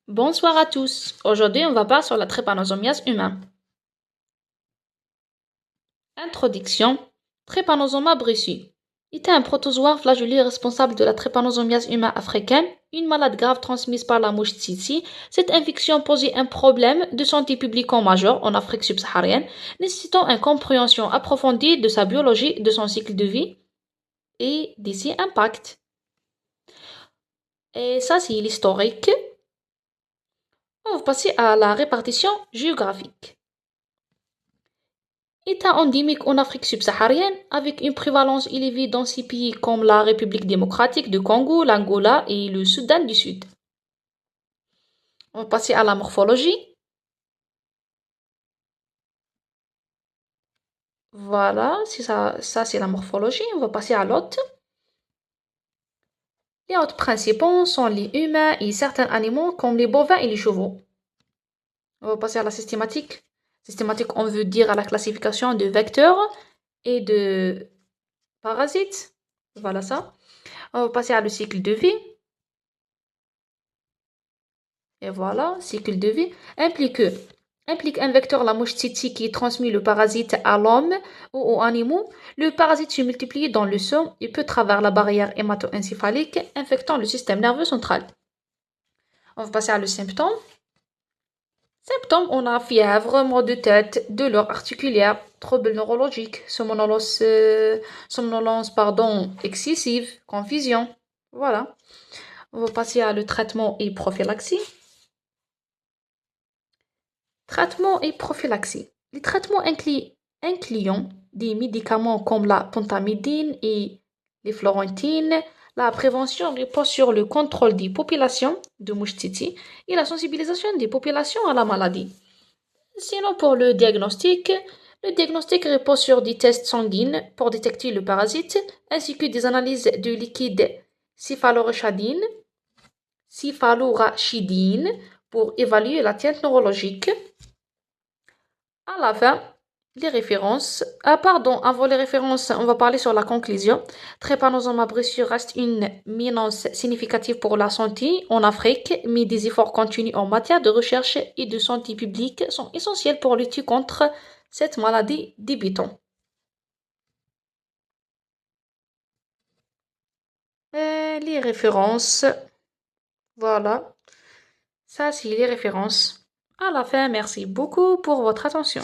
Bonsoir à tous. Aujourd'hui, on va parler sur la trypanosomiase humaine. Introduction. Trypanosoma brucei était un protozoaire flagellé responsable de la trypanosomiase humaine africaine, une maladie grave transmise par la mouche tsetse. Cette infection posait un problème de santé publique majeur en Afrique subsaharienne, nécessitant une compréhension approfondie de sa biologie, de son cycle de vie et de ses impacts. Et ça, c'est l'historique. On va passer à la répartition géographique. État endémique en Afrique subsaharienne avec une prévalence élevée dans ces pays comme la République démocratique du Congo, l'Angola et le Soudan du Sud. On va passer à la morphologie. Voilà, ça c'est la morphologie. On va passer à l'hôte. Les hôtes principaux sont les humains et certains animaux comme les bovins et les chevaux. On va passer à la systématique. Systématique, on veut dire à la classification de vecteurs et de parasites. Voilà ça. On va passer à le cycle de vie. Et voilà, cycle de vie implique un vecteur, la mouche tsetse, qui transmet le parasite à l'homme ou aux animaux. Le parasite se multiplie dans le sang et peut travers la barrière hémato-encéphalique, infectant le système nerveux central. On va passer à le symptôme. Symptômes, on a fièvre, maux de tête, douleurs articulaires, troubles neurologiques, somnolence excessive, confusion. Voilà. On va passer à le traitement et prophylaxie. Traitement et prophylaxie. Les traitements incluant des médicaments comme la pentamidine et les florentines. La prévention repose sur le contrôle des populations de mouches tsetse et la sensibilisation des populations à la maladie. Sinon, pour le diagnostic repose sur des tests sanguines pour détecter le parasite, ainsi que des analyses de liquide céphalorachidine pour évaluer la teinte neurologique. À la fin, les références. Avant les références, on va parler sur la conclusion. Trypanosoma brucei reste une menace significative pour la santé en Afrique, mais des efforts continus en matière de recherche et de santé publique sont essentiels pour lutter contre cette maladie débutante. Les références. Voilà. Ça, c'est les références. À la fin, merci beaucoup pour votre attention.